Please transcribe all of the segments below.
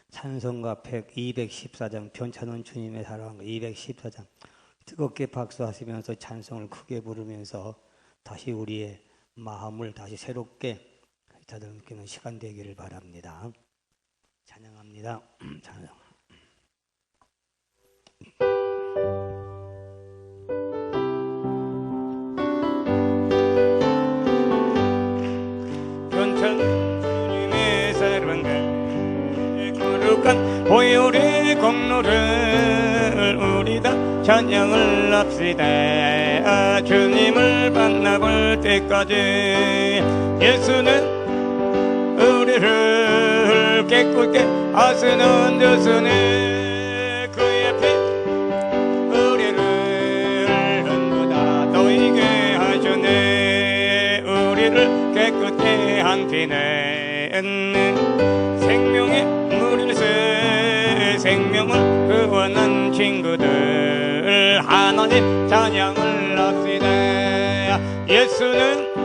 찬송가 214장 변찬원 주님의 사랑 214장 뜨겁게 박수하시면서 찬송을 크게 부르면서 다시 우리의 마음을 다시 새롭게 다듬기는 시간 되기를 바랍니다. 찬양합니다. 찬양. 보혈의 공로를 우리 다 찬양을 합시다. 주님을 만나볼 때까지 예수는 우리를 깨끗게 하시는 예수는 그의 피 우리를 전부 다 놓이게 하셨네. 우리를 깨끗게 한 피는 생명의 물일세. 생명을 구원한 친구들 하나님 찬양을 합시다. 예수는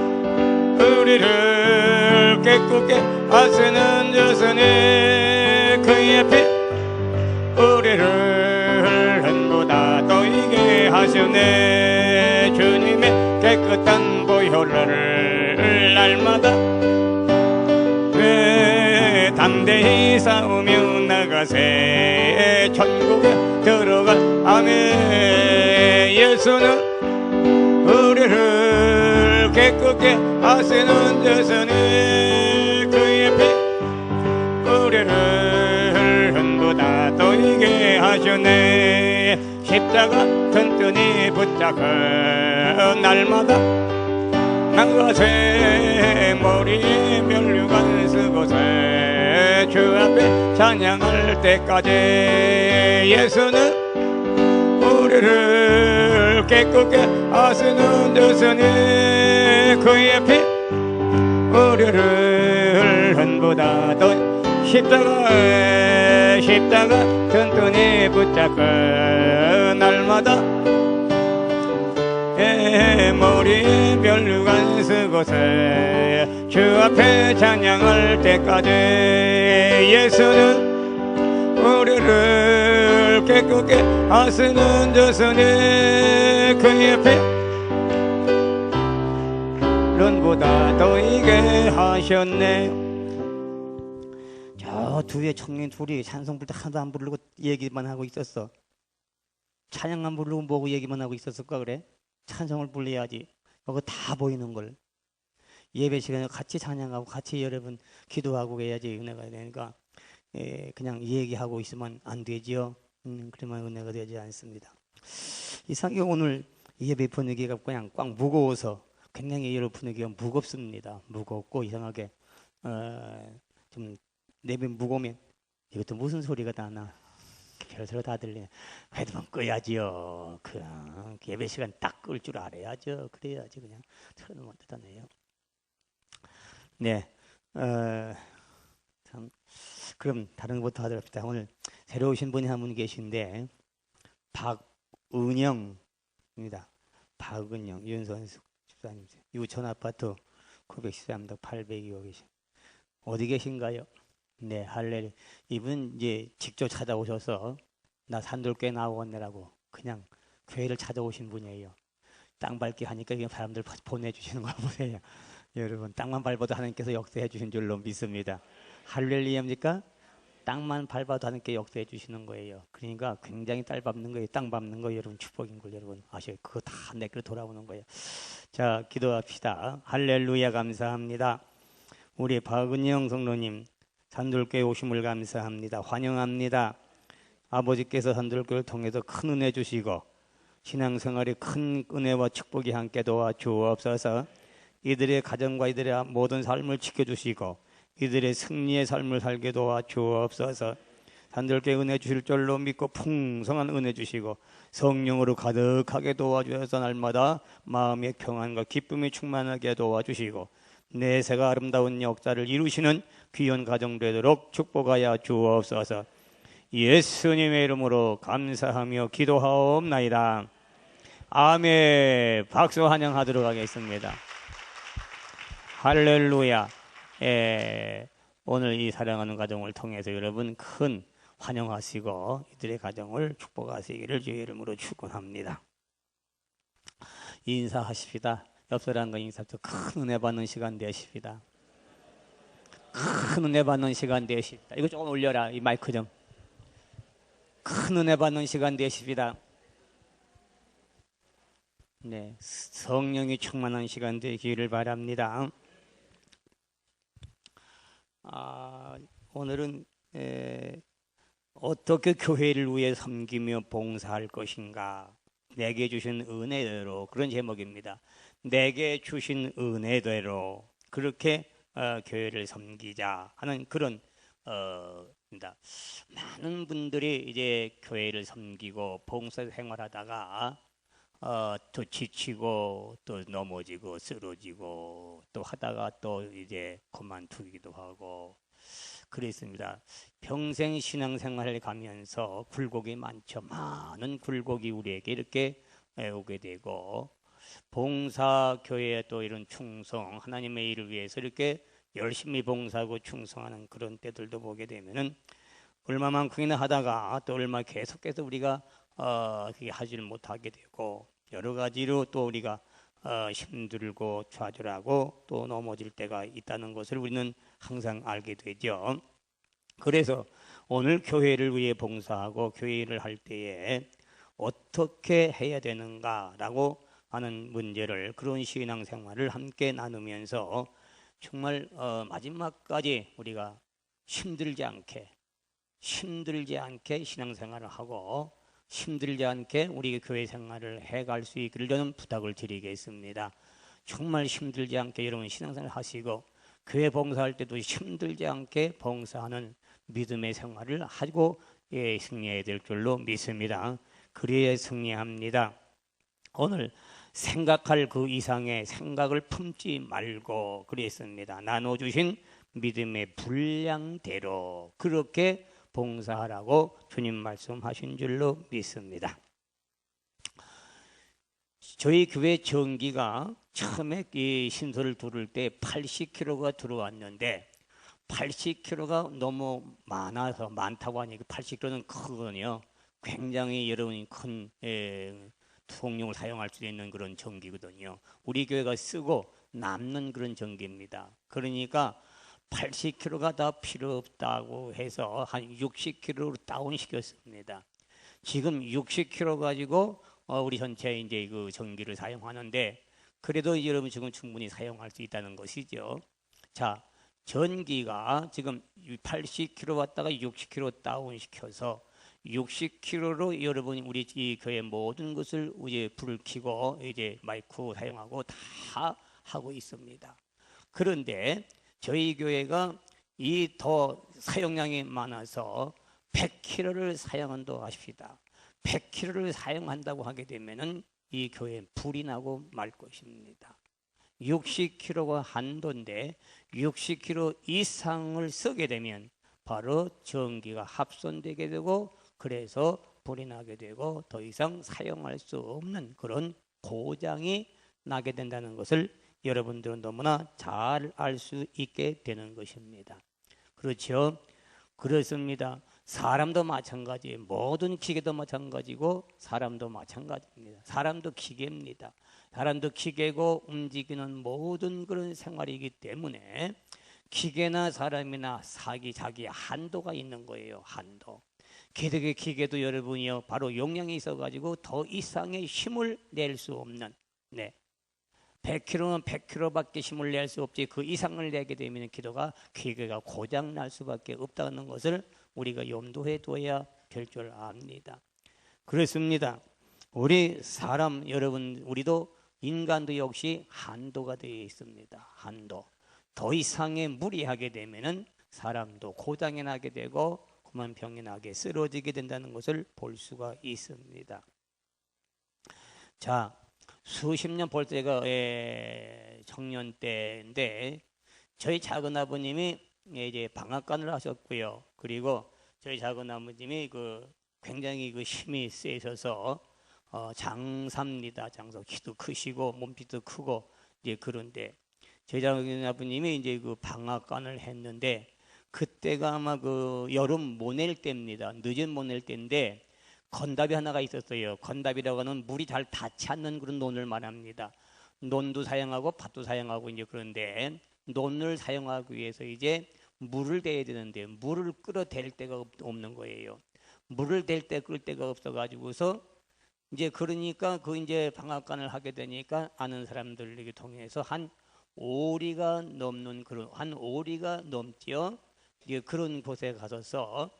우리를 깨끗게 하시는 예수는 그의 피 우리를 전부 다 놓이게 하시네. 주님의 깨끗한 보혈을 날마다 담대히 싸우며 나가세. 천국에 들어갈 아멘. 예수는 우리를 깨끗게 하시는 예수는 그의 피 우리를 전부 다 놓이게 하셨네. 십자가 튼튼히 붙잡고 날마다 나가세. 머리에 면류관 쓰고세. 주 앞에 찬양할 때까지 예수는 우리를 깨끗게 하시는 예수는 그의 피 우리를 전부 다 십자가 튼튼히 붙잡고 날마다 머리에 면류관 쓰고서 주 앞에 찬양할 때까지 예수는 우리를 깨끗게 하시는 예수는 그의 피 런보다 더이게 하셨네. 저 뒤에 청년 둘이 찬송 부를 때 하나도 안 부르고 얘기만 하고 있었어. 찬양 안 부르고 뭐고 얘기만 하고 있었을까 그래? 찬송을 불러야지. 그거 다 보이는 걸. 예배 시간에 같이 찬양하고 같이 여러분 기도하고 해야지 은혜가 되니까 그냥 얘기하고 있으면 안 되지요. 그러면 은혜가 되지 않습니다. 이 성경 오늘 예배 분위기가 그냥 꽉 무거워서 굉장히 여러분 분위기가 무겁습니다. 무겁고 이상하게 좀 내배 무거우면 이것도 무슨 소리가 다 나. 별소리 다 들리네. 헤드폰 꺼야지요. 그냥 예배 시간 딱 끌 줄 알아야죠. 그래야지 그냥 틀어놓으면 되다네요. 네, 참 그럼 다른 것부터 하도록 합시다. 오늘 새로 오신 분이 한 분 계신데 박은영입니다. 박은영 윤선숙 집사님 유천 아파트 913동 802호 계신 어디 계신가요? 네, 할렐루야. 이분 이제 직접 찾아오셔서 나 산돌교회 나오겠네라고 그냥 교회를 찾아오신 분이에요. 땅 밟기 하니까 그냥 사람들 보내주시는 거 보세요. 여러분 땅만 밟아도 하나님께서 역사해 주신 줄로 믿습니다. 할렐루야입니까? 땅만 밟아도 하나님께 역사해 주시는 거예요. 그러니까 굉장히 땅 밟는 거예요. 땅 밟는 거 여러분 축복인 걸 여러분 아셔요. 그거 다 내게로 돌아오는 거예요. 자, 기도합시다. 할렐루야 감사합니다. 우리 박은영 성도님 산돌교회 오심을 감사합니다. 환영합니다. 아버지께서 산돌교회를 통해서 큰 은혜 주시고 신앙생활에 큰 은혜와 축복이 함께 도와 주옵소서. 이들의 가정과 이들의 모든 삶을 지켜주시고 이들의 승리의 삶을 살게 도와 주옵소서. 산돌교회 은혜 주실 줄로 믿고 풍성한 은혜 주시고 성령으로 가득하게 도와주셔서 날마다 마음의 평안과 기쁨이 충만하게 도와주시고 내세가 아름다운 역사를 이루시는 귀한 가정 되도록 축복하여 주옵소서. 예수님의 이름으로 감사하며 기도하옵나이다. 아멘. 박수 환영하도록 하겠습니다. 할렐루야. 오늘 이 사랑하는 가정을 통해서 여러분 큰 환영하시고 이들의 가정을 축복하시기를 주의 이름으로 축원합니다. 인사하십시다. 옆 사람과 인사도 큰 은혜 받는 시간 되십시다. 큰 은혜 받는 시간 되십시다. 이거 조금 올려라. 이 마이크 좀. 큰 은혜 받는 시간 되십시다. 네, 성령이 충만한 시간 되기를 바랍니다. 오늘은 어떻게 교회를 위해 섬기며 봉사할 것인가? 내게 주신 은혜대로, 그런 제목입니다. 내게 주신 은혜대로 그렇게 교회를 섬기자 하는 그런 입니다. 많은 분들이 이제 교회를 섬기고 봉사 생활하다가 또 지치고 또 넘어지고 쓰러지고 또 하다가 또 이제 그만두기도 하고 그랬습니다. 평생 신앙생활을 가면서 굴곡이 많죠. 많은 굴곡이 우리에게 이렇게 오게 되고 봉사교회에 또 이런 충성, 하나님의 일을 위해서 이렇게 열심히 봉사하고 충성하는 그런 때들도 보게 되면은 얼마만큼이나 하다가 또 얼마 계속해서 우리가 그게 하지를 못하게 되고 여러 가지로 또 우리가 힘들고 좌절하고 또 넘어질 때가 있다는 것을 우리는 항상 알게 되죠. 그래서 오늘 교회를 위해 봉사하고 교회 일을 할 때에 어떻게 해야 되는가라고 하는 문제를, 그런 신앙생활을 함께 나누면서 정말 마지막까지 우리가 힘들지 않게 신앙생활을 하고 힘들지 않게 우리 교회 생활을 해갈 수 있기를 저는 부탁을 드리겠습니다. 정말 힘들지 않게 여러분 신앙생활 하시고 교회 봉사할 때도 힘들지 않게 봉사하는 믿음의 생활을 하고 승리해야 될 줄로 믿습니다. 그래야 승리합니다. 오늘 생각할 그 이상의 생각을 품지 말고 그랬습니다. 나눠주신 믿음의 분량대로 그렇게 봉사하라고 주님 말씀하신 줄로 믿습니다. 저희 교회 전기가 처음에 이 신소를 들을 때 80kg가 들어왔는데 80kg가 너무 많다고 하니까 80kg는 크거든요. 굉장히 여러분이 큰 투ong용을 사용할 수 있는 그런 전기거든요. 우리 교회가 쓰고 남는 그런 전기입니다. 그러니까 80kg가 다 필요 없다고 해서 한 60kg로 다운시켰습니다. 지금 60kg 가지고 우리 전체 이제 그 전기를 사용하는데 그래도 여러분 지금 충분히 사용할 수 있다는 것이죠. 자, 전기가 지금 80kg 왔다가 60kg 다운시켜서 60kg로 여러분이 우리 이 교회 모든 것을 이제 불을 켜고 이제 마이크 사용하고 다 하고 있습니다. 그런데 저희 교회가 이 더 사용량이 많아서 100kg를 사용한다고 하십시다. 100kg를 사용한다고 하게 되면은 이 교회에 불이 나고 말 것입니다. 60kg가 한도인데 60kg 이상을 쓰게 되면 바로 전기가 합선되게 되고 그래서 불이 나게 되고 더 이상 사용할 수 없는 그런 고장이 나게 된다는 것을 여러분들은 너무나 잘 알 수 있게 되는 것입니다. 그렇죠? 그렇습니다. 사람도 마찬가지예요. 모든 기계도 마찬가지고 사람도 마찬가지입니다. 사람도 기계입니다. 사람도 기계고 움직이는 모든 그런 생활이기 때문에 기계나 사람이나 자기 한도가 있는 거예요. 한도. 기계도 여러분이요 바로 용량이 있어가지고 더 이상의 힘을 낼 수 없는 100kg는 100kg밖에 힘을 낼 수 없지 그 이상을 내게 되면 기계가 고장 날 수밖에 없다는 것을 우리가 염두에 둬야 될 줄 압니다. 그렇습니다. 우리 사람 여러분 우리도 인간도 역시 한도가 되어 있습니다. 한도. 더 이상의 무리하게 되면은 사람도 고장이 나게 되고 그만 병이 나게 쓰러지게 된다는 것을 볼 수가 있습니다. 자, 수십 년 볼 때가 청년 때인데 저희 작은 아버님이 이제 방앗간을 하셨고요. 그리고 저희 작은 아버님이 굉장히 힘이 세셔서 장사입니다. 장사 키도 크시고 몸집도 크고 이제 그런데 저희 작은 아버님이 이제 방앗간을 했는데 그때가 아마 그 여름 모낼 때입니다. 늦은 모낼 때인데 건답이 하나가 있었어요. 건답이라고 하는 물이 잘 닿지 않는 그런 논을 말합니다. 논도 사용하고 밭도 사용하고 이제 그런데 논을 사용하기 위해서 이제 물을 대야 되는데 물을 끌어댈 데가 없는 거예요. 물을 댈 때 끌 데가 없어가지고서 이제 그러니까 그 이제 방앗간을 하게 되니까 아는 사람들에게 통해서 한 5리가 넘는 그런 한 5리가 넘죠. 이제 그런 곳에 가서서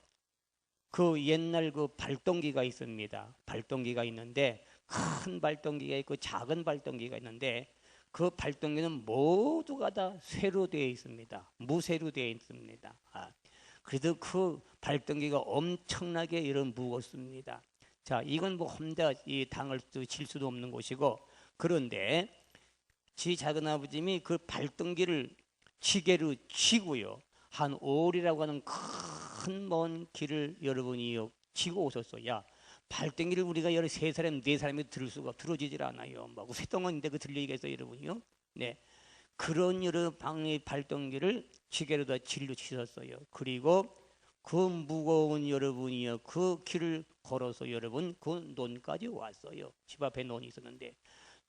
그 옛날 그 발동기가 있습니다. 발동기가 있는데 큰 발동기가 있고 작은 발동기가 있는데 그 발동기는 모두가 다 쇠로 되어 있습니다. 무쇠로 되어 있습니다. 그래도 그 발동기가 엄청나게 이런 무겁습니다. 자, 이건 뭐 혼자 이 당을 질 수도 없는 곳이고 그런데 지 작은 아버님이 그 발동기를 지게로 쥐고요. 한 5리라고 하는 큰 먼 길을 여러분이 지고 오셨어. 야, 발동기를 우리가 여러 세 사람, 네 사람이 들을 수가 들어지질 않아요. 막 쇠덩어리인데 그 들리겠어, 여러분이요? 네, 그런 여러 방의 발동기를 지게로 다 질로 치셨어요. 그리고 그 무거운 여러분이요, 그 길을 걸어서 여러분 그 논까지 왔어요. 집 앞에 논이 있었는데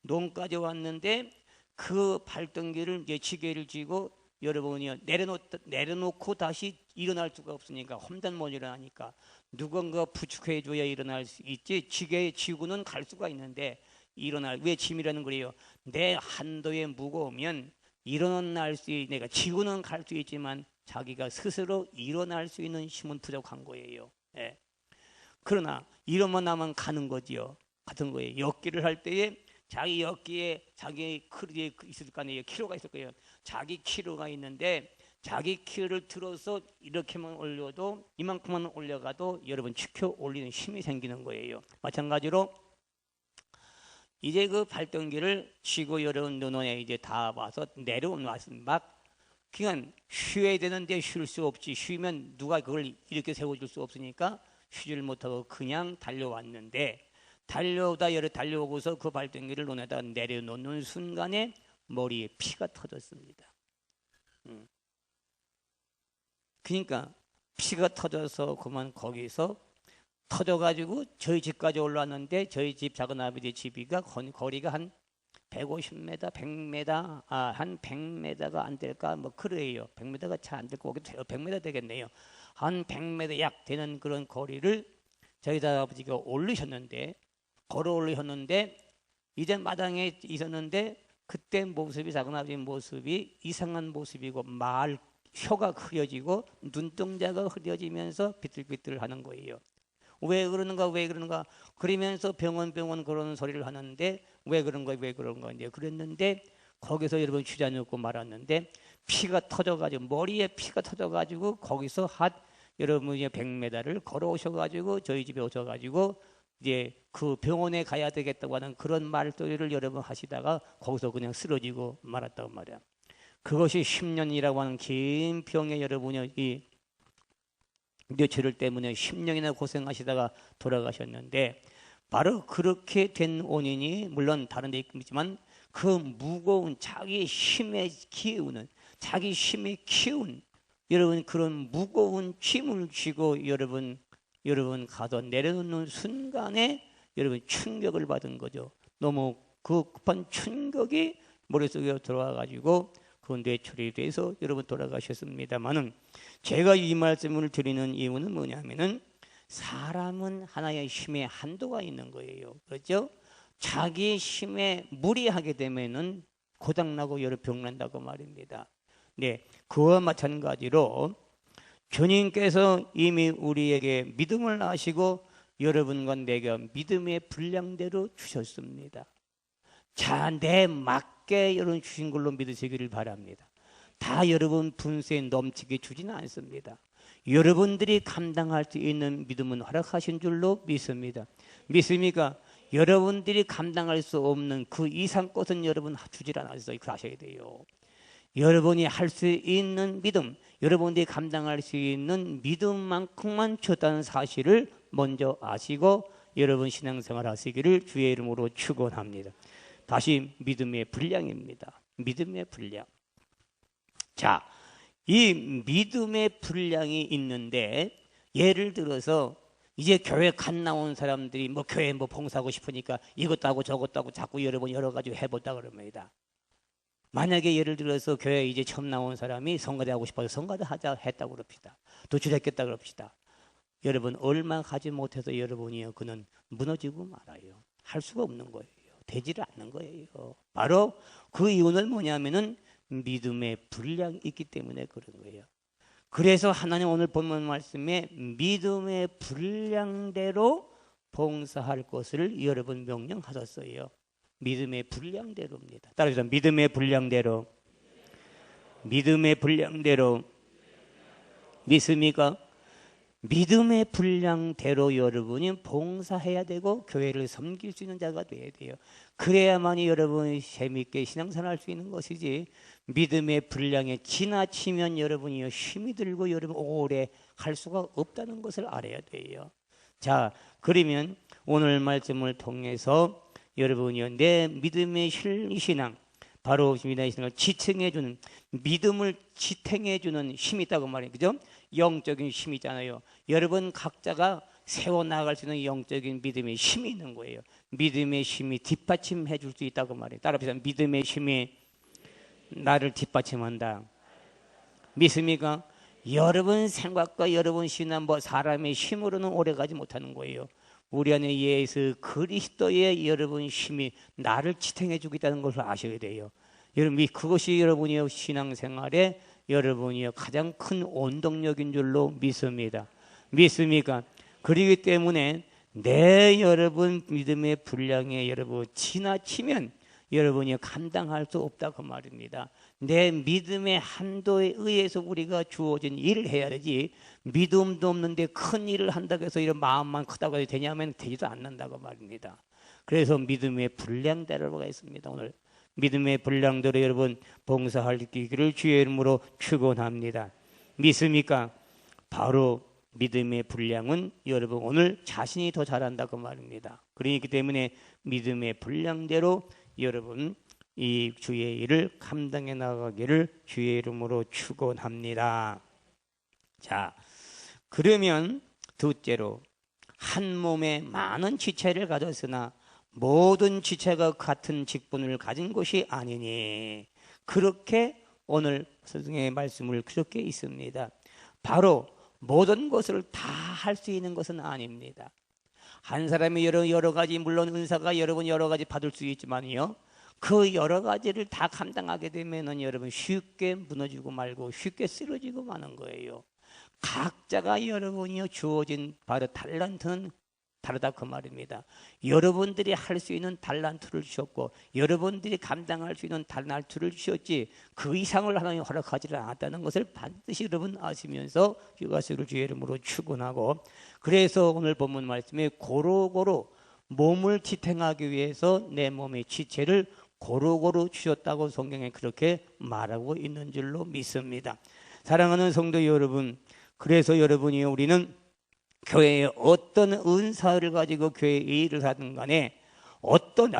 논까지 왔는데 그 발동기를 이제 지게를 쥐고 여러분이 내려놓고 다시 일어날 수가 없으니까 험단 못 일어나니까 누군가 부축해 줘야 일어날 수 있지. 지게 쥐고는 갈 수가 있는데 일어날 왜 짐이라는 거예요. 내 한도에 무거우면 일어날 수 내가 지고는 갈 수 있지만 자기가 스스로 일어날 수 있는 힘은 부족한 거예요. 예. 그러나 이러면 나만 가는 거지요. 같은 거예요. 엮기를 할 때에 자기 엮기에 자기 크리에 있을 거 아니에요. 키로가 있을 거예요. 자기 키로가 있는데 자기 키를 들어서 이렇게만 올려도 이만큼만 올려가도 여러분 치켜 올리는 힘이 생기는 거예요. 마찬가지로 이제 그 발동기를 쥐고 여러분 논에 이제 다 와서 내려왔습니다. 막 그냥 쉬어야 되는데 쉴 수 없지. 쉬면 누가 그걸 이렇게 세워줄 수 없으니까 쉬지를 못하고 그냥 달려왔는데 달려오고서 그 발동기를 논에다 내려놓는 순간에 머리에 피가 터졌습니다. 그러니까 피가 터져서 그만 거기서 터져가지고 저희 집까지 올라왔는데 저희 집 작은 아버지 집이가 거리가 한 150m, 100m, 한 100m가 안 될까 뭐 그래요. 100m가 잘 안 될 거 같아요. 100m 되겠네요. 한 100m 약 되는 그런 거리를 저희 아버지가 올리셨는데 걸어 올리셨는데 이제 마당에 있었는데 그때 모습이 작은 아버지 모습이 이상한 모습이고 혀가 흐려지고 눈동자가 흐려지면서 비틀비틀 하는 거예요. 왜 그러는가 그러면서 병원 그러는 소리를 하는데 왜 그런가 이제 그랬는데 거기서 여러분 주저앉고 말았는데 피가 터져가지고 머리에 피가 터져가지고 거기서 여러분이 100m를 걸어오셔가지고 저희 집에 오셔가지고 이제 그 병원에 가야 되겠다고 하는 그런 말소리를 여러분 하시다가 거기서 그냥 쓰러지고 말았다고 말이야. 그것이 10년이라고 하는 긴 병에 여러분이 이 뇌출혈 때문에 10년이나 고생하시다가 돌아가셨는데 바로 그렇게 된 원인이 물론 다른 데 있지만 그 무거운 자기 힘에 키우는 여러분 그런 무거운 짐을 쥐고 여러분 가서 내려놓는 순간에 여러분 충격을 받은 거죠. 너무 그 급한 충격이 머릿속에 들어와 가지고 그 뇌출이 돼서 여러분 돌아가셨습니다만은 제가 이 말씀을 드리는 이유는 뭐냐면은 사람은 하나의 힘의 한도가 있는 거예요. 그렇죠? 자기 힘에 무리하게 되면은 고장나고 여러 병난다고 말입니다. 네, 그와 마찬가지로 주님께서 이미 우리에게 믿음을 하시고 여러분과 내게 믿음의 분량대로 주셨습니다. 자, 내 맞게 여러분 주신 걸로 믿으시기를 바랍니다. 다 여러분 분수에 넘치게 주지는 않습니다. 여러분들이 감당할 수 있는 믿음은 허락하신 줄로 믿습니다. 믿습니까? 여러분들이 감당할 수 없는 그 이상 것은 여러분 주질 않았어요. 그거 아셔야 돼요. 여러분이 할 수 있는 믿음, 여러분들이 감당할 수 있는 믿음만큼만 줬다는 사실을 먼저 아시고 여러분 신앙생활 하시기를 주의 이름으로 축원합니다. 다시 믿음의 분량입니다. 믿음의 분량. 자, 이 믿음의 분량이 있는데, 예를 들어서 이제 교회 갓 나온 사람들이 뭐 교회 뭐 봉사하고 싶으니까 이것도 하고 저것도 하고 자꾸 여러 가지 해보다 그럽니다. 만약에 예를 들어서 교회 이제 처음 나온 사람이 성가대 하고 싶어서 성가대 하자 했다고 그럽시다. 도출했겠다 그럽시다. 여러분, 얼마 가지 못해서 여러분이요, 그는 무너지고 말아요. 할 수가 없는 거예요. 되지를 않는 거예요. 바로 그 이유는 뭐냐면은 믿음의 분량이 있기 때문에 그런 거예요. 그래서 하나님 오늘 본문 말씀에 믿음의 분량대로 봉사할 것을 여러분 명령하셨어요. 믿음의 분량대로입니다. 따라서 믿음의 분량대로. 믿음의 분량대로. 믿습니까? 믿음의 분량대로 여러분이 봉사해야 되고 교회를 섬길 수 있는 자가 돼야 돼요. 그래야만이 여러분이 재미있게 신앙생활 할 수 있는 것이지, 믿음의 분량에 지나치면 여러분이 힘이 들고 여러분 오래 할 수가 없다는 것을 알아야 돼요. 자, 그러면 오늘 말씀을 통해서 여러분이 내 믿음의 신앙, 바로 믿음의 신앙을 지탱해주는, 믿음을 지탱해주는 힘이 있다고 말해요. 그죠? 영적인 힘이잖아요. 여러분 각자가 세워나갈 수 있는 영적인 믿음의 힘이 있는 거예요. 믿음의 힘이 뒷받침해 줄 수 있다고 말해요. 따라합시다. 믿음의 힘이 나를 뒷받침한다. 믿습니까? 여러분 생각과 여러분 신앙, 뭐 사람의 힘으로는 오래가지 못하는 거예요. 우리 안에 예수 그리스도의 여러분 힘이 나를 지탱해 주고 있다는 것을 아셔야 돼요. 여러분, 그것이 여러분의 신앙생활에 여러분이 가장 큰 원동력인 줄로 믿습니다. 믿습니까? 그렇기 때문에 내 여러분 믿음의 분량에 여러분 지나치면 여러분이 감당할 수 없다고 말입니다. 내 믿음의 한도에 의해서 우리가 주어진 일을 해야 되지, 믿음도 없는데 큰 일을 한다고 해서 이런 마음만 크다고 해도 되냐면 되지도 않는다고 말입니다. 그래서 믿음의 분량대로가 있습니다. 오늘 믿음의 분량대로 여러분 봉사할 기기를 주의 이름으로 축원합니다. 믿습니까? 바로 믿음의 분량은 여러분 오늘 자신이 더 잘한다고 말입니다. 그렇기 때문에 믿음의 분량대로 여러분 이 주의 일을 감당해 나가기를 주의 이름으로 축원합니다. 자, 그러면 둘째로, 한 몸에 많은 지체를 가졌으나 모든 지체가 같은 직분을 가진 것이 아니니, 그렇게 오늘 성경의 말씀을 그렇게 있습니다. 바로 모든 것을 다 할 수 있는 것은 아닙니다. 한 사람이 여러 가지, 물론 은사가 여러분 여러 가지 받을 수 있지만요, 그 여러 가지를 다 감당하게 되면은 여러분 쉽게 무너지고 말고 쉽게 쓰러지고 마는 거예요. 각자가 여러분이 주어진 바로 달란트는 다르다 그 말입니다. 여러분들이 할 수 있는 달란트를 주셨고 여러분들이 감당할 수 있는 달란트를 주셨지 그 이상을 하나님 허락하지 않았다는 것을 반드시 여러분 아시면서 이것을 주의 이름으로 축원하고, 그래서 오늘 본문 말씀에 고루고루 몸을 지탱하기 위해서 내 몸의 지체를 고루고루 주셨다고 성경에 그렇게 말하고 있는 줄로 믿습니다. 사랑하는 성도 여러분, 그래서 여러분이 우리는 교회에 어떤 은사를 가지고 교회 일을 하든 간에 어떤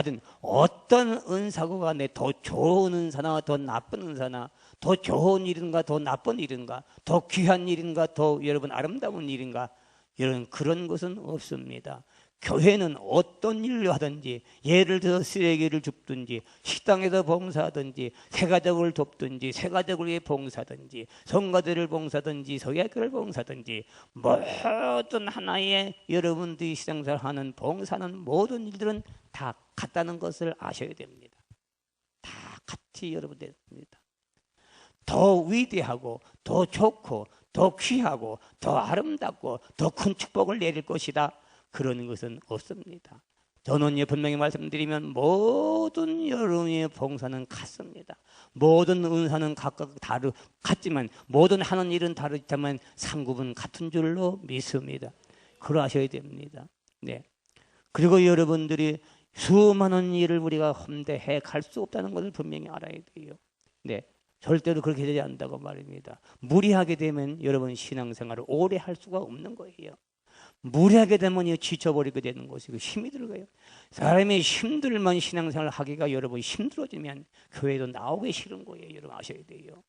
은사고 간에 더 좋은 은사나 더 나쁜 은사나 더 좋은 일인가 더 나쁜 일인가 더 귀한 일인가 더 여러분 아름다운 일인가, 여러분 그런 것은 없습니다. 교회는 어떤 일을 하든지, 예를 들어 쓰레기를 줍든지 식당에서 봉사하든지 새가족을 돕든지 새가족을 위해 봉사하든지 성가대를 봉사하든지 서약교를 봉사하든지 모든 하나의 여러분들이 신앙생활하는 봉사는 모든 일들은 다 같다는 것을 아셔야 됩니다. 다 같이 여러분들 됩니다. 더 위대하고 더 좋고 더 귀하고 더 아름답고 더 큰 축복을 내릴 것이다, 그런 것은 없습니다. 저는 분명히 말씀드리면 모든 여러분의 봉사는 같습니다. 모든 은사는 각각 같지만 모든 하는 일은 다르지만 상급은 같은 줄로 믿습니다. 그러하셔야 됩니다. 네. 그리고 여러분들이 수많은 일을 우리가 험대해 갈 수 없다는 것을 분명히 알아야 돼요. 네. 절대로 그렇게 되지 않는다고 말입니다. 무리하게 되면 여러분 신앙생활을 오래 할 수가 없는 거예요. 무리하게 되면 지쳐버리게 되는 것이고 힘이 들어가요. 사람이 힘들만 신앙생활을 하기가 여러분 힘들어지면 교회도 나오기 싫은 거예요. 여러분 아셔야 돼요.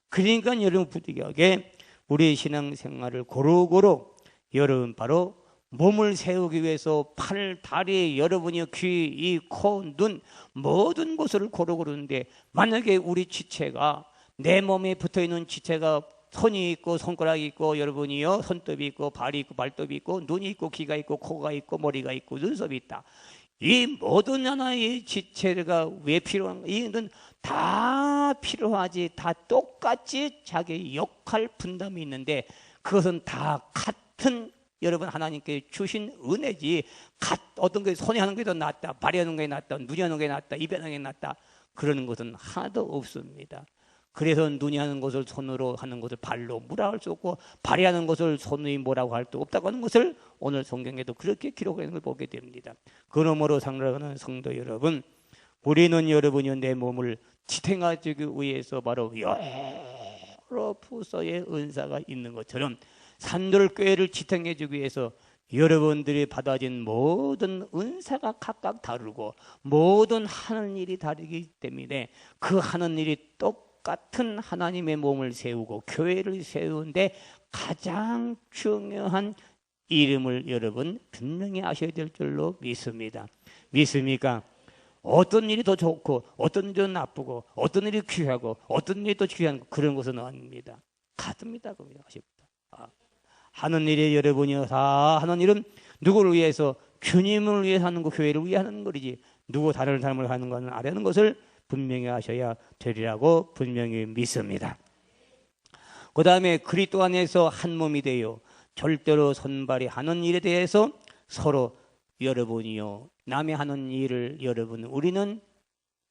그러니까 여러분 부득이하게 우리의 신앙생활을 고루고루 여러분 바로 몸을 세우기 위해서 팔, 다리, 여러분의 귀, 이, 코, 눈 모든 곳을 고루고루는데 만약에 우리 지체가 내 몸에 붙어있는 지체가 손이 있고 손가락이 있고 여러분이요 손톱이 있고 발이 있고 발톱이 있고 눈이 있고 귀가 있고 코가 있고 머리가 있고 눈썹이 있다. 이 모든 하나의 지체가 왜 필요한가? 이는 다 필요하지. 다 똑같이 자기 역할 분담이 있는데 그것은 다 같은 여러분 하나님께 주신 은혜지. 어떤 게 손이 하는 게 더 낫다, 발이 하는 게 낫다, 눈이 하는 게 낫다, 입이 하는 게 낫다 그러는 것은 하나도 없습니다. 그래서 눈이 하는 것을 손으로 하는 것을 발로 뭐라 할 수 없고 발이 하는 것을 손이 뭐라고 할 수 없다고 하는 것을 오늘 성경에도 그렇게 기록하는 걸 보게 됩니다. 그러므로 사랑하는 성도 여러분, 우리는 여러분이 내 몸을 지탱하기 위해서 바로 여러 부서의 은사가 있는 것처럼 산돌교회를 지탱해주기 위해서 여러분들이 받아진 모든 은사가 각각 다르고 모든 하는 일이 다르기 때문에 그 하는 일이 똑같은 하나님의 몸을 세우고 교회를 세우는데 가장 중요한 이름을 여러분 분명히 아셔야 될 줄로 믿습니다. 믿습니까? 어떤 일이 더 좋고 어떤 일이 더 나쁘고 어떤 일이 귀하고 어떤 일이 더 귀한 그런 것은 아닙니다. 같습니다. 아십니다. 하는 일이 여러분이 다 하는 일은 누구를 위해서 주님을 위해서 하는 거 교회를 위해 하는 거지 누구 다른 사람을 하는 것은 아라는 것을 분명히 하셔야 되리라고 분명히 믿습니다. 그 다음에 그리스도 안에서 한 몸이 되어 절대로 손발이 하는 일에 대해서 서로 여러분이요 남의 하는 일을 여러분 우리는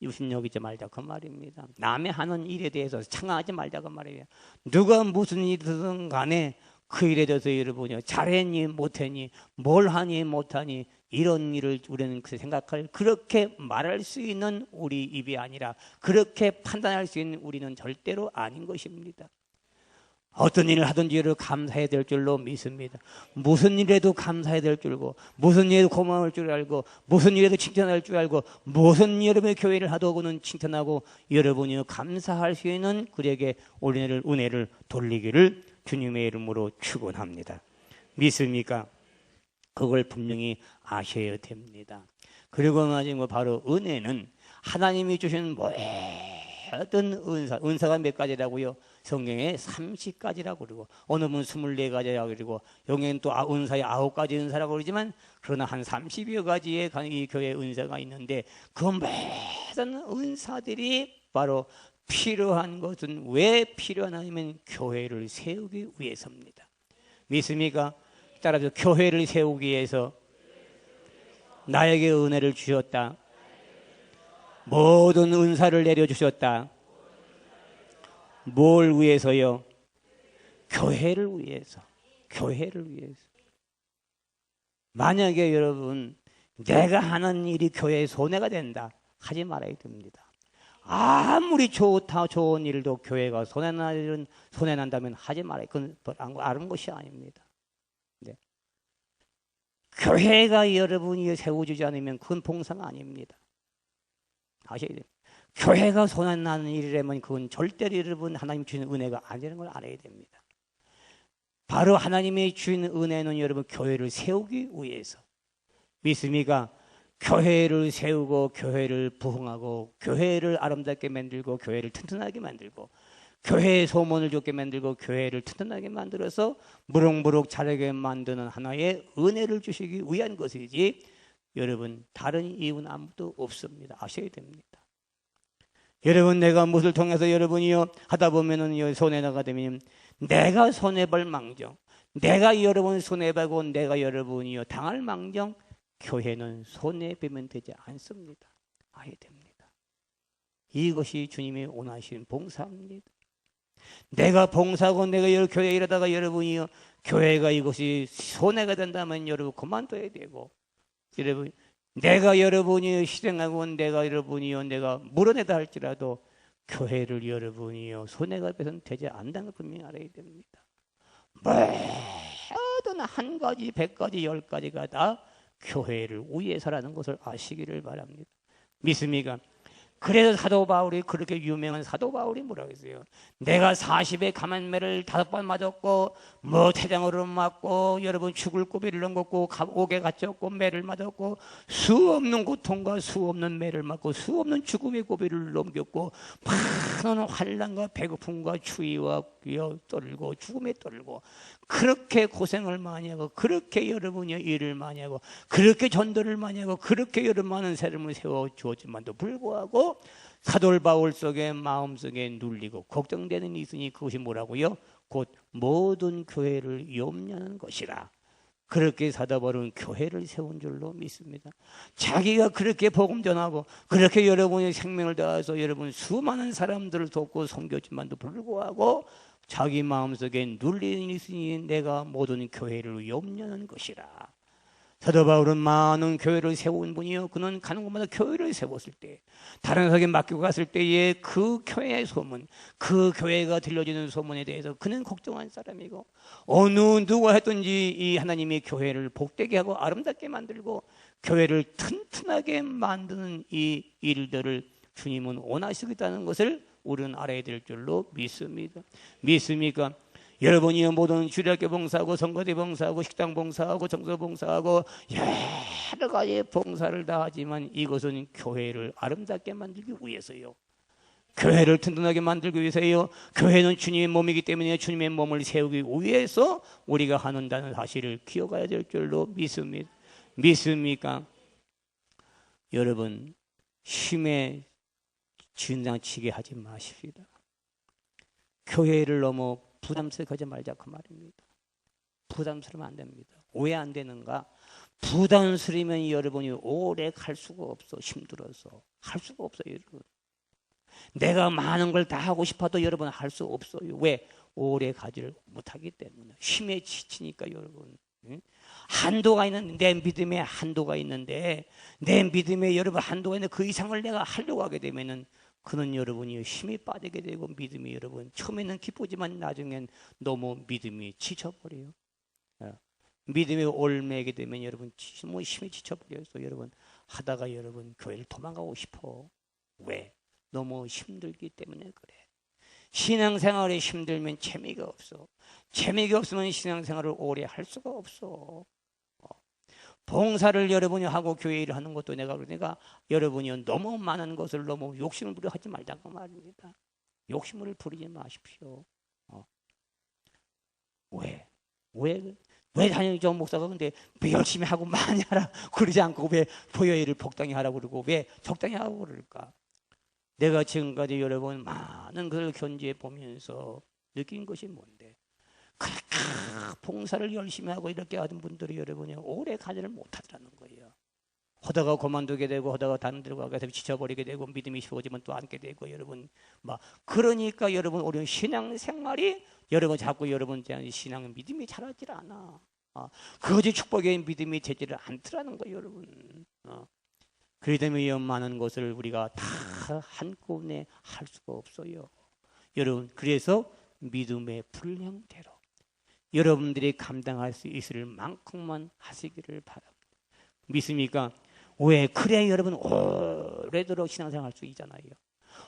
유심여기지 말자 그 말입니다. 남의 하는 일에 대해서 창하지 말자 그 말이에요. 누가 무슨 일이든 간에 그 일에 대해서 여러분이 잘했니 못했니 뭘 하니 못하니 이런 일을 우리는 생각할 그렇게 말할 수 있는 우리 입이 아니라 그렇게 판단할 수 있는 우리는 절대로 아닌 것입니다. 어떤 일을 하든지 감사해야 될 줄로 믿습니다. 무슨 일에도 감사해야 될 줄고 무슨 일에도 고마울 줄 알고 무슨 일에도 칭찬할 줄 알고 무슨 여러분의 교회를 하더고는 칭찬하고 여러분이 감사할 수 있는 그에게 은혜를 돌리기를 주님의 이름으로 축원합니다. 믿습니까? 그걸 분명히 아셔야 됩니다. 그리고 마지막으로 바로 은혜는 하나님이 주신 모든 은사가 몇 가지라고요? 성경에 30가지라고 그러고 어느 분은 24가지라고 그러고 여기는 또 은사의 9가지 은사라고 그러지만 그러나 한 30여 가지의 이 교회 은사가 있는데 그 모든 은사들이 바로 필요한 것은 왜 필요하냐면 교회를 세우기 위해서입니다. 믿습니까? 따라서 교회를 세우기 위해서 나에게 은혜를 주셨다. 모든 은사를 내려주셨다. 뭘 위해서요? 교회를 위해서. 교회를 위해서. 만약에 여러분 내가 하는 일이 교회에 손해가 된다 하지 말아야 됩니다. 아무리 좋은 일도 교회가 손해난다면 하지 말아요. 그건 아는 것이 아닙니다. 네. 교회가 여러분이 세워주지 않으면 그건 봉사가 아닙니다. 아셔야 돼요. 교회가 손해나는 일이라면 그건 절대로 여러분 하나님 주시는 은혜가 아니라는 걸 알아야 됩니다. 바로 하나님의 주시는 은혜는 여러분 교회를 세우기 위해서. 믿습니까? 교회를 세우고 교회를 부흥하고 교회를 아름답게 만들고 교회를 튼튼하게 만들고 교회의 소문을 좋게 만들고 교회를 튼튼하게 만들어서 무럭무럭 자라게 만드는 하나의 은혜를 주시기 위한 것이지 여러분 다른 이유는 아무도 없습니다. 아셔야 됩니다. 여러분 내가 무엇을 통해서 여러분이요 하다 보면은 손해나가 되면 내가 손해볼 망정 내가 여러분 손해보고 내가 여러분이요 당할 망정 교회는 손해보면 되지 않습니다. 아야 됩니다. 이것이 주님이 원하시는 봉사입니다. 내가 봉사하고 내가 교회에 이러다가 여러분이요 교회가 이것이 손해가 된다면 여러분 그만둬야 되고 여러분 내가 여러분이 실행하고 내가 여러분이요 내가 물어내다 할지라도 교회를 여러분이요 손해가 돼서는 되지 않는다는 걸 분명히 알아야 됩니다. 모든 한 가지 100가지 10가지가 다 교회를 위해서라는 것을 아시기를 바랍니다. 믿습니까? 그래서 사도 바울이, 그렇게 유명한 사도 바울이 뭐라고 했어요? 내가 40에 감한매를 5번 맞았고, 뭐 태장으로 맞고, 여러분 죽을 고비를 넘겼고, 옥에 갇혔고, 매를 맞았고, 수 없는 고통과 수 없는 매를 맞고, 수 없는 죽음의 고비를 넘겼고, 많은 환난과 배고픔과 추위와 떨고 죽음에 떨고, 그렇게 고생을 많이 하고, 그렇게 여러분이 일을 많이 하고, 그렇게 전도를 많이 하고, 그렇게 여러분 많은 삶을 세워 주었지만도 불구하고 사도 바울 속에 마음속에 눌리고 걱정되는 일이 있으니 그것이 뭐라고요? 곧 모든 교회를 염려하는 것이라. 그렇게 사도 바울은 교회를 세운 줄로 믿습니다. 자기가 그렇게 복음 전하고 그렇게 여러분의 생명을 다해서 여러분 수많은 사람들을 돕고 섬겼지만도 불구하고 자기 마음속에 눌리는 일이 있으니 내가 모든 교회를 염려하는 것이라. 사도 바울은 많은 교회를 세운 분이요, 그는 가는 곳마다 교회를 세웠을 때, 다른 사람에게 맡기고 갔을 때에 그 교회의 소문, 그 교회가 들려지는 소문에 대해서 그는 걱정한 사람이고, 어느 누가 했든지 이 하나님의 교회를 복되게 하고 아름답게 만들고 교회를 튼튼하게 만드는 이 일들을 주님은 원하시겠다는 것을 우리는 알아야 될 줄로 믿습니다. 믿습니까? 여러분이 모든 주일학교 봉사하고 성가대 봉사하고 식당 봉사하고 정서 봉사하고 여러 가지 봉사를 다 하지만 이것은 교회를 아름답게 만들기 위해서요. 교회를 튼튼하게 만들기 위해서요. 교회는 주님의 몸이기 때문에 주님의 몸을 세우기 위해서 우리가 하는다는 사실을 기억해야 될 줄로 믿습니다. 믿습니까? 여러분, 힘에 지나치게 하지 마십시다. 교회를 너무 부담스럽게 하지 말자 그 말입니다. 부담스러우면 안 됩니다. 왜 안 되는가? 부담스러우면 여러분이 오래 갈 수가 없어. 힘들어서 할 수가 없어요. 여러분, 내가 많은 걸 다 하고 싶어도 여러분 할 수 없어요. 왜? 오래 가지를 못하기 때문에. 힘에 지치니까 여러분. 한도가 있는, 내 믿음에 한도가 있는데, 내 믿음에 여러분 한도가 있는데 그 이상을 내가 하려고 하게 되면은 그는 여러분이 힘이 빠지게 되고, 믿음이 여러분 처음에는 기쁘지만 나중엔 너무 믿음이 지쳐버려요. 믿음이 올매게 되면 여러분 뭐 힘이 지쳐버려서 여러분 하다가 여러분 교회를 도망가고 싶어. 왜? 너무 힘들기 때문에 그래. 신앙생활이 힘들면 재미가 없어. 재미가 없으면 신앙생활을 오래 할 수가 없어. 봉사를 여러분이 하고 교회 일을 하는 것도 내가 여러분이 너무 많은 것을 너무 욕심을 부려 하지 말자고 말입니다. 욕심을 부리지 마십시오. 왜 다니죠 목사가? 근데 왜 열심히 하고 많이 하라 그러지 않고 왜 교회 일을 적당히 하라고 그러고 왜 적당히 하고 그럴까? 내가 지금까지 여러분 많은 것을 견지해 보면서 느낀 것이 뭔데? 그렇게 봉사를 열심히 하고 이렇게 하던 분들이 여러분이 오래 가지를 못하더라는 거예요. 하다가 그만두게 되고 하다가 다른 데로 가서 지쳐버리게 되고 믿음이 쉬워지면 또 앉게 되고 여러분 막 그러니까 여러분 우리 신앙생활이 여러분 자꾸 여러분 신앙 믿음이 자라질 않아. 그것이 축복의 믿음이 되지를 않더라는 거예요, 여러분. 그렇기 때문에 많은 것을 우리가 다 한꺼번에 할 수가 없어요. 여러분, 그래서 믿음의 분량대로 여러분들이 감당할 수 있을 만큼만 하시기를 바랍니다. 믿습니까? 왜? 그래야 여러분 오래도록 신앙생활 할 수 있잖아요.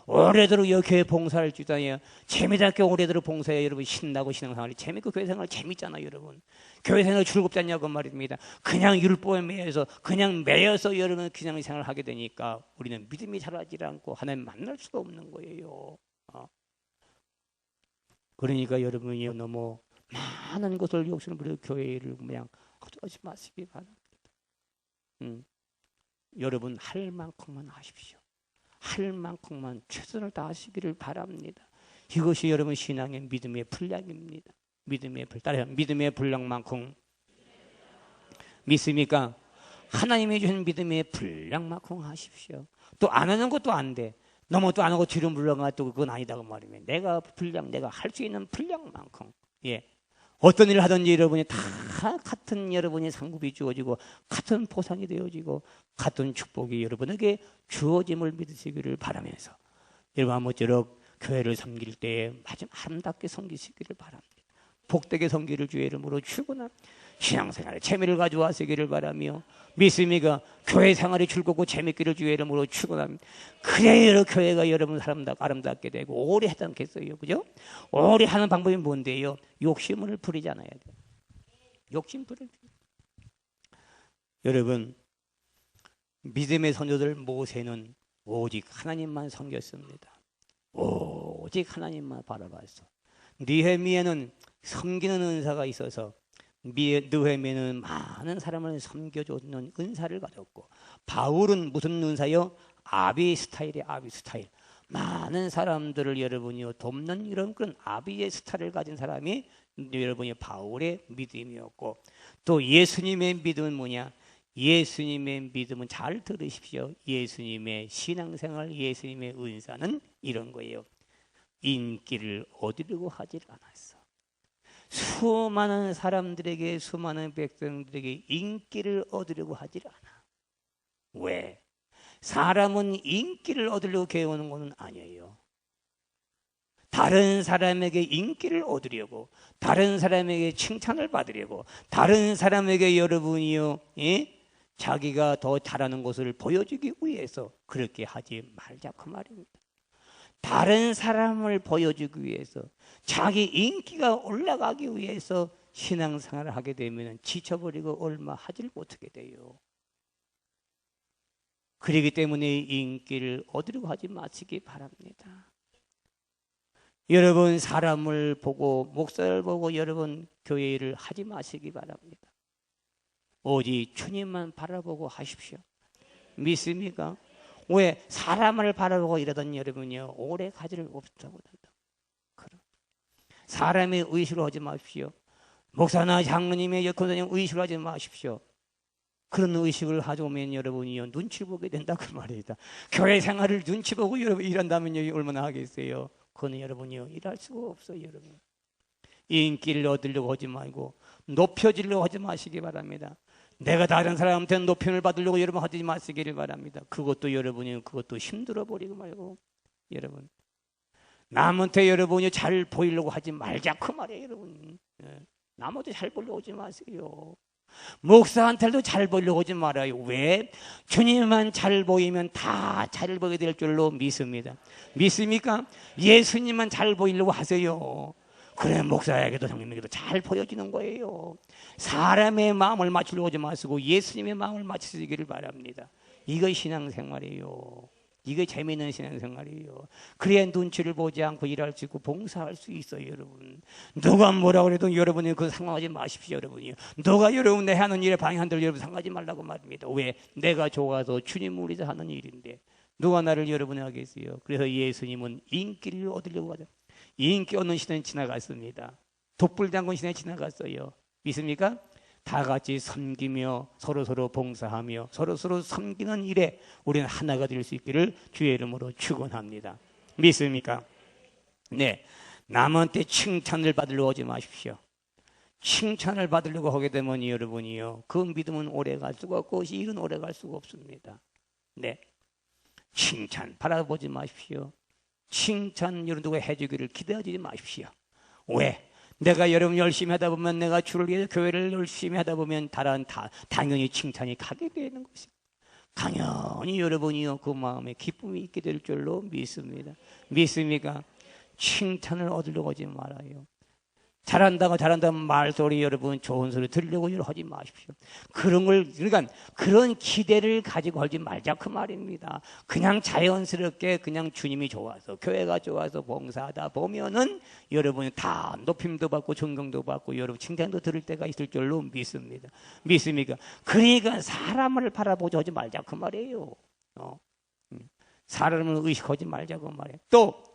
오래도록 여기 교회 봉사할 수 있잖아요. 재미있게 오래도록 봉사해 여러분 신나고 신앙생활이 재밌고 교회생활 재밌잖아요, 여러분. 교회생활 즐겁지 않냐고 말입니다. 그냥 율법에 매여서 그냥 매여서 여러분 신앙생활을 하게 되니까 우리는 믿음이 자라지 않고 하나님 만날 수가 없는 거예요. 그러니까 여러분이 너무 많은 것을 욕심을 부려 교회를 그냥 하지 마시기 바랍니다. 여러분 할 만큼만 하십시오. 할 만큼만 최선을 다하시기를 바랍니다. 이것이 여러분 신앙의 믿음의 분량입니다. 믿음의 분량만큼 믿습니까? 하나님이 주신 믿음의 분량만큼 하십시오. 또 안 하는 것도 안 돼. 너무 또 안 하고 뒤로 물러가 또 그건 아니다고 말이면 내가 할 수 있는 분량만큼 어떤 일을 하든지 여러분이 다 같은 여러분의 상급이 주어지고 같은 보상이 되어지고 같은 축복이 여러분에게 주어짐을 믿으시기를 바라면서 여러분 아무쪼록 교회를 섬길 때에 아주 아름답게 섬기시기를 바랍니다. 복되게 섬기를 주의 이름으로 축원합니다. 신앙생활에 재미를 가져와시기를 바라며 믿습니까? 교회 생활이 즐겁고 재밌기를 주의 이름으로 축원합니다. 그래야 교회가 여러분 아름답게 되고 오래 하지 않겠어요? 그죠? 오래 하는 방법이 뭔데요? 욕심을 부리지 않아야 돼요. 욕심 부리지. 여러분, 믿음의 선조들 모세는 오직 하나님만 섬겼습니다. 오직 하나님만 바라봤어. 느헤미야는 섬기는 은사가 있어서 느헤미야는 많은 사람을 섬겨주는 은사를 가졌고, 바울은 무슨 은사요? 아비 스타일이에요. 아비 스타일. 많은 사람들을 여러분이요 돕는 이런 그런 아비의 스타일을 가진 사람이 여러분이 바울의 믿음이었고, 또 예수님의 믿음은 뭐냐? 예수님의 믿음은 잘 들으십시오. 예수님의 신앙생활, 예수님의 은사는 이런 거예요. 인기를 얻으려고 하질 않았어. 수많은 사람들에게, 수많은 백성들에게 인기를 얻으려고 하질 않아. 왜? 사람은 인기를 얻으려고 개오는 것은 아니에요. 다른 사람에게 인기를 얻으려고, 다른 사람에게 칭찬을 받으려고, 다른 사람에게 여러분이요, 예? 자기가 더 잘하는 것을 보여주기 위해서 그렇게 하지 말자고 말입니다. 다른 사람을 보여주기 위해서, 자기 인기가 올라가기 위해서 신앙생활을 하게 되면 지쳐버리고 얼마 하질 못하게 돼요. 그렇기 때문에 인기를 얻으려고 하지 마시기 바랍니다. 여러분, 사람을 보고 목사를 보고 여러분 교회 일을 하지 마시기 바랍니다. 오직 주님만 바라보고 하십시오. 믿습니까? 왜? 사람을 바라보고 이러던 여러분이요 오래 가지를 없다고 한다. 사람의 의식을 하지 마십시오. 목사나 장로님의 권사님 의식을 하지 마십시오. 그런 의식을 가져오면 여러분이요 눈치 보게 된다고 말입니다. 교회 생활을 눈치 보고 여러분 일한다면요 얼마나 하겠어요? 그거는 여러분이요 일할 수가 없어요. 여러분, 인기를 얻으려고 하지 말고 높여지려고 하지 마시기 바랍니다. 내가 다른 사람한테 높임을 받으려고 여러분 하지 마시기를 바랍니다. 그것도 여러분이 그것도 힘들어 버리고 말고, 여러분 남한테 여러분이 잘 보이려고 하지 말자 그 말이에요. 여러분, 남한테 잘 보려고 하지 마세요. 목사한테도 잘 보려고 하지 말아요. 왜? 주님만 잘 보이면 다 잘 보게 될 줄로 믿습니다. 믿습니까? 예수님만 잘 보이려고 하세요. 그래 목사에게도 성령에게도 잘 보여지는 거예요. 사람의 마음을 맞추려고 하지 마시고 예수님의 마음을 맞추시기를 바랍니다. 이거 신앙생활이에요. 이거 재미있는 신앙생활이에요. 그래야 눈치를 보지 않고 일할 수 있고 봉사할 수 있어요. 여러분, 누가 뭐라 그래도 여러분이 그거 상관하지 마십시오. 여러분이요, 누가 여러분 내 하는 일에 방해한들 여러분 상하지 말라고 말입니다. 왜? 내가 좋아서 주님을 위해서 하는 일인데 누가 나를 여러분이 하겠어요? 그래서 예수님은 인기를 얻으려고 하죠. 인기 얻는 시대는 지나갔습니다. 독불장군 시대는 지나갔어요. 믿습니까? 다 같이 섬기며 서로서로 봉사하며 서로서로 섬기는 일에 우리는 하나가 될 수 있기를 주의 이름으로 축원합니다. 믿습니까? 네, 남한테 칭찬을 받으려고 하지 마십시오. 칭찬을 받으려고 하게 되면 여러분이요 그 믿음은 오래 갈 수가 없고 일은 오래 갈 수가 없습니다. 네, 칭찬 바라보지 마십시오. 칭찬 여러분 누가 해주기를 기대하지 마십시오. 왜? 내가 여러분 열심히 하다 보면, 내가 주를 위해서 교회를 열심히 하다 보면 당연히 칭찬이 가게 되는 것입니다. 당연히 여러분이요 그 마음에 기쁨이 있게 될 줄로 믿습니다. 믿습니까? 칭찬을 얻으려고 하지 말아요. 잘한다고 말소리 여러분 좋은 소리 들으려고 하지 마십시오. 그러니까 그런 기대를 가지고 하지 말자 그 말입니다. 그냥 자연스럽게 그냥 주님이 좋아서 교회가 좋아서 봉사하다 보면은 여러분이 다 높임도 받고 존경도 받고 여러분 칭찬도 들을 때가 있을 줄로 믿습니다. 믿습니까? 그러니까 사람을 바라보지 하지 말자 그 말이에요. 사람을 의식하지 말자고 말이에요. 또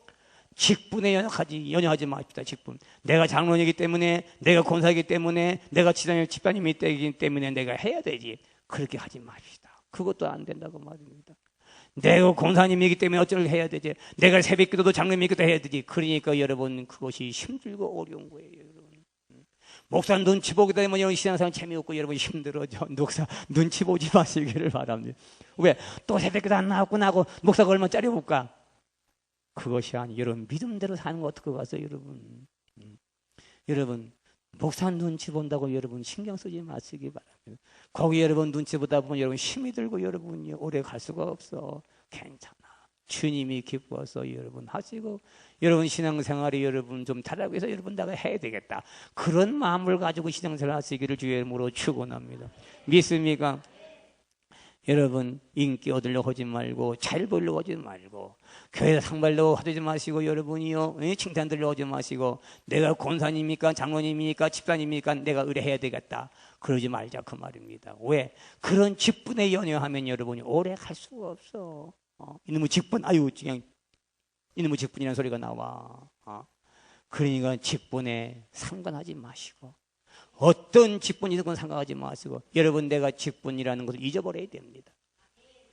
직분에 연연하지 마십시다. 직분. 내가 장로이기 때문에, 내가 권사이기 때문에, 내가 집사님이 되기 때문에 내가 해야 되지. 그렇게 하지 마십시다. 그것도 안 된다고 말입니다. 내가 권사님이기 때문에 어쩔 해야 되지. 내가 새벽기도도 장로님이기도 해야 되지. 그러니까 여러분 그것이 힘들고 어려운 거예요. 여러분. 목사 눈치 보게 되면 여러분 신앙생활 재미없고 여러분 힘들어져. 목사 눈치 보지 마시기를 바랍니다. 왜? 또 새벽기도 안 나왔구나 하고 목사가 얼마 짜려볼까? 그것이 아니 여러분 믿음대로 사는 거 어떻게 가서 여러분 여러분 목사 눈치 본다고 여러분 신경 쓰지 마시기 바랍니다. 거기 여러분 눈치 보다 보면 여러분 힘이 들고 여러분이 오래 갈 수가 없어. 괜찮아. 주님이 기뻐서 여러분 하시고 여러분 신앙생활이 여러분 좀 잘하고 해서 여러분 내가 해야 되겠다. 그런 마음을 가지고 신앙생활 하시기를 주의 이름으로 축원합니다. 믿습니까? 여러분 인기 얻으려고 하지 말고 잘 보려고 하지 말고 교회 상 받으려고 하지 마시고 여러분이요 칭찬 들으려고 하지 마시고 내가 권사님입니까 장로님입니까 집사님입니까 내가 의뢰해야 되겠다 그러지 말자 그 말입니다. 왜? 그런 직분에 연연하면 여러분이 오래 갈 수가 없어. 이놈의 직분 아유 그냥 이놈의 직분이라는 소리가 나와. 그러니까 직분에 상관하지 마시고 어떤 직분이든 상관하지 마시고 여러분 내가 직분이라는 것을 잊어버려야 됩니다.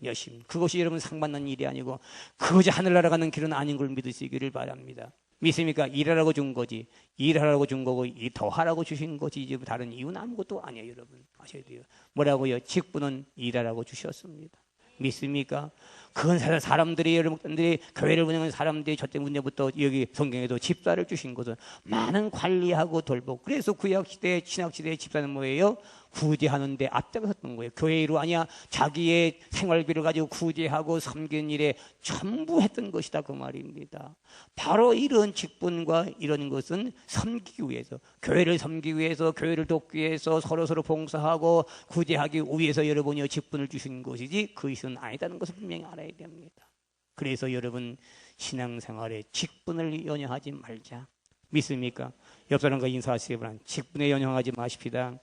열심히 그것이 여러분 상받는 일이 아니고 그것이 하늘나라 가는 길은 아닌 걸 믿으시기를 바랍니다. 믿습니까? 일하라고 준 거지 일하라고 준 거고 더 하라고 주신 거지 이제 다른 이유는 아무것도 아니에요. 여러분 아셔야 돼요. 뭐라고요? 직분은 일하라고 주셨습니다. 믿습니까? 그건 사람들이 여러분들이 교회를 운영하는 사람들이 저 때문에부터 여기 성경에도 집사를 주신 것은 많은 관리하고 돌보고 그래서 구약시대 신약시대의 집사는 뭐예요? 구제하는데 앞장섰던 거예요. 교회 일로 아니야 자기의 생활비를 가지고 구제하고 섬기는 일에 전부 했던 것이다 그 말입니다. 바로 이런 직분과 이런 것은 섬기기 위해서 교회를 섬기기 위해서 교회를 돕기 위해서 서로 봉사하고 구제하기 위해서 여러분이 직분을 주신 것이지 그 것은 아니다는 것을 분명히 알아야 됩니다. 그래서 여러분 신앙생활에 직분을 연연하지 말자. 믿습니까? 옆 사람과 인사하시기 바랍니다. 직분에 연연하지 마십시다.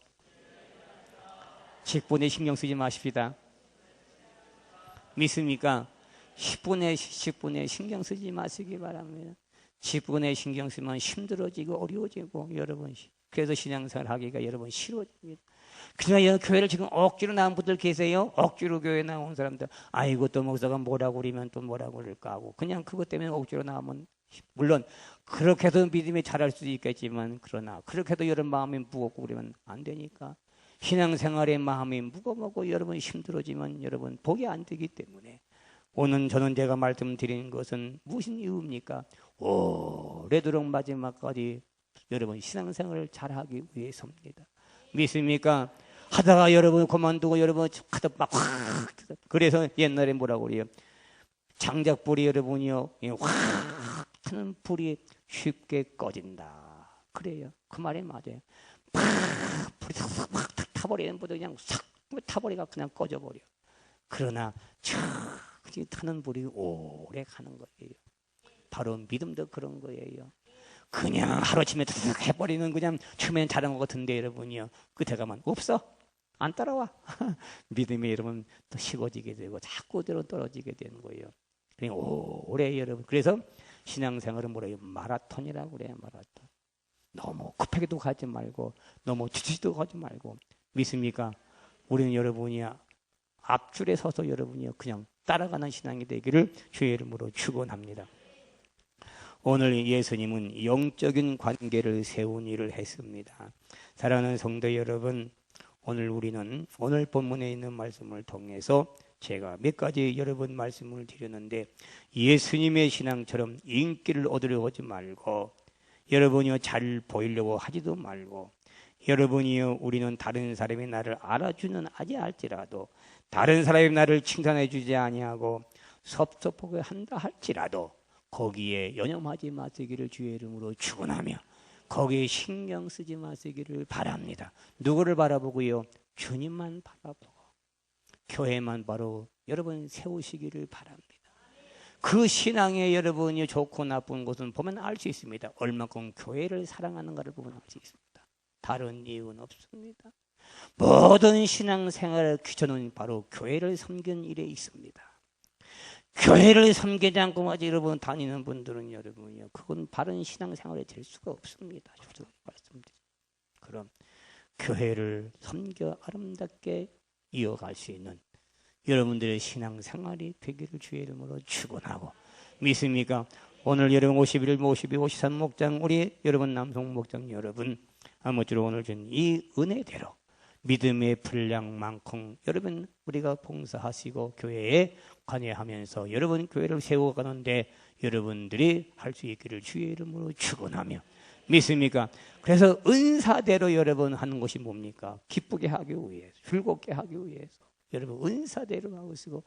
직분에 신경 쓰지 마십시다. 믿습니까? 10분에 신경 쓰지 마시기 바랍니다. 10분에 신경 쓰면 힘들어지고 어려워지고 여러분 그래서 신앙생활 하기가 여러분 싫어집니다. 그러나 교회를 지금 억지로 나온 분들 계세요. 억지로 교회 나온 사람들 아이고 또 목사가 뭐라고 그러면 또 뭐라고 그럴까 하고 그냥 그것 때문에 억지로 나오면 물론 그렇게 해도 믿음이 자랄 수도 있겠지만 그러나 그렇게 해도 여러분 마음이 무겁고 그러면 안 되니까 신앙생활의 마음이 무거워하고 여러분 힘들어지면 여러분 복이 안 되기 때문에 오늘 저는 제가 말씀드리는 것은 무슨 이유입니까? 오래도록 마지막까지 여러분 신앙생활을 잘하기 위해서입니다. 믿습니까? 하다가 여러분 그만두고 여러분 하다 막 확 그래서 옛날에 뭐라고 그래요? 장작불이 여러분이요 확 하는 불이 쉽게 꺼진다 그래요. 그 말이 맞아요. 팍 불이 확 타버리는 불이 그냥 싹 타버리가 그냥 꺼져버려. 그러나 촥 타는 불이 오래 가는 거예요. 바로 믿음도 그런 거예요. 그냥 하루아침에 해버리는 그냥 처음엔 잘한 것 같은데 여러분이요 끝에 가면 없어 안 따라와. 믿음이 여러분 또 식어지게 되고 자꾸 떨어지게 되는 거예요. 그러니까 오래 여러분 그래서 신앙생활은 뭐래요? 마라톤이라고 그래요. 마라톤. 너무 급하게도 가지 말고 너무 지치도 가지 말고 믿습니까? 우리는 여러분이 앞줄에 서서 여러분이 그냥 따라가는 신앙이 되기를 주의 이름으로 축원합니다. 오늘 예수님은 영적인 관계를 세운 일을 했습니다. 사랑하는 성도 여러분, 오늘 우리는 오늘 본문에 있는 말씀을 통해서 제가 몇 가지 여러분 말씀을 드렸는데 예수님의 신앙처럼 인기를 얻으려고 하지 말고 여러분이요 잘 보이려고 하지도 말고 여러분이요 우리는 다른 사람이 나를 알아주는 아니할지라도 다른 사람이 나를 칭찬해 주지 아니하고 섭섭하게 한다 할지라도 거기에 연연하지 마시기를 주의 이름으로 축원하며 거기에 신경 쓰지 마시기를 바랍니다. 누구를 바라보고요? 주님만 바라보고 교회만 바로 여러분 세우시기를 바랍니다. 그 신앙에 여러분이 좋고 나쁜 것은 보면 알 수 있습니다. 얼마큼 교회를 사랑하는가를 보면 알 수 있습니다. 다른 이유는 없습니다. 모든 신앙생활의 기초는 바로 교회를 섬기는 일에 있습니다. 교회를 섬기지 않고 아직 여러분 다니는 분들은 여러분이요 그건 바른 신앙생활이 될 수가 없습니다. 그럼 교회를 섬겨 아름답게 이어갈 수 있는 여러분들의 신앙생활이 되기를 주의 이름으로 축원하고 믿습니까? 오늘 여러분 51, 52, 53 목장 우리 여러분 남성 목장 여러분 아무쪼록 오늘 준 이 은혜대로 믿음의 분량만큼 여러분 우리가 봉사하시고 교회에 관여하면서 여러분 교회를 세워가는데 여러분들이 할 수 있기를 주의 이름으로 축원하며 믿습니까? 그래서 은사대로 여러분 하는 것이 뭡니까? 기쁘게 하기 위해서, 즐겁게 하기 위해서 여러분 은사대로 하고 있고,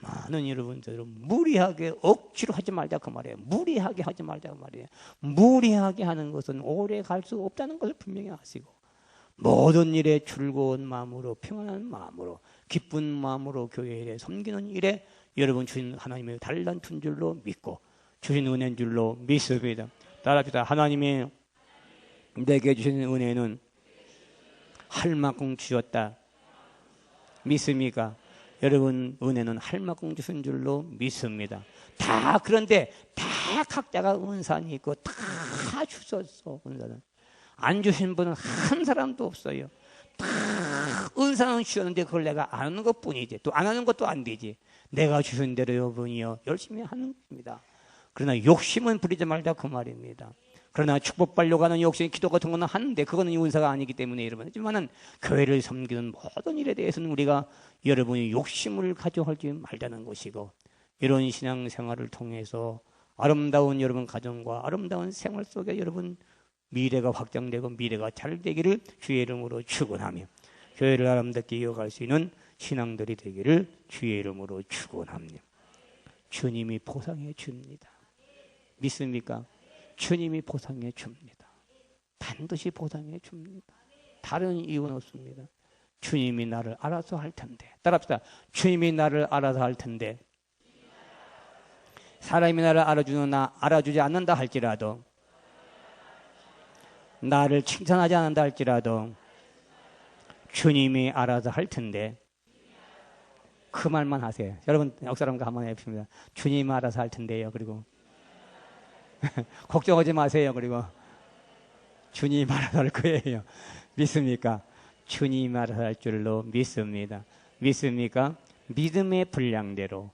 많은 여러분들은 무리하게 억지로 하지 말자 그 말이에요. 무리하게 하지 말자 그 말이에요. 무리하게 하는 것은 오래 갈 수 없다는 것을 분명히 아시고, 모든 일에 즐거운 마음으로, 평안한 마음으로, 기쁜 마음으로 교회 일에 섬기는 일에 여러분 주신 하나님의 달란트인 줄로 믿고 주신 은혜인 줄로 믿습니다. 따라합시다. 하나님이 내게 주신 은혜는 할 만큼 주셨다. 믿습니까? 여러분 은혜는 할 만큼 주신 줄로 믿습니다. 다 그런데 다 각자가 은사는 있고 다 주셨어. 은사는 안 주신 분은 한 사람도 없어요. 다 은사는 주셨는데 그걸 내가 안 하는 것뿐이지, 또 안 하는 것도 안 되지. 내가 주신 대로 여러분이요 열심히 하는 겁니다. 그러나 욕심은 부리지 말자 그 말입니다. 그러나 축복받려고 하는 욕심, 기도 같은 거는 하는데 그거는 은사가 아니기 때문에 여러분, 하지만은 교회를 섬기는 모든 일에 대해서는 우리가 여러분이 욕심을 가져하지 말자는 것이고, 이런 신앙생활을 통해서 아름다운 여러분 가정과 아름다운 생활 속에 여러분 미래가 확장되고 미래가 잘 되기를 주의 이름으로 축원하며, 교회를 아름답게 이어갈 수 있는 신앙들이 되기를 주의 이름으로 축원합니다. 주님이 보상해 줍니다. 믿습니까? 주님이 보상해 줍니다. 반드시 보상해 줍니다. 다른 이유는 없습니다. 주님이 나를 알아서 할 텐데. 따라합시다. 주님이 나를 알아서 할 텐데. 사람이 나를 알아주지 않는다 할지라도, 나를 칭찬하지 않는다 할지라도 주님이 알아서 할 텐데. 그 말만 하세요. 여러분 옆사람과 한번 해봅니다. 주님이 알아서 할 텐데요. 그리고 걱정하지 마세요. 그리고 주님 알아서 할 거예요. 믿습니까? 주님 알아서 할 줄로 믿습니다. 믿습니까? 믿음의 분량대로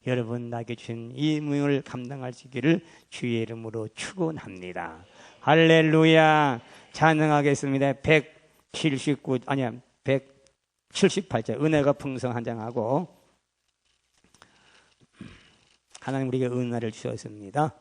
여러분 나에게 주신 이 임무를 감당할 수 있기를 주의 이름으로 축원합니다. 할렐루야. 찬양하겠습니다. 178절 은혜가 풍성한장하고, 하나님 우리에게 은혜를 주셨습니다.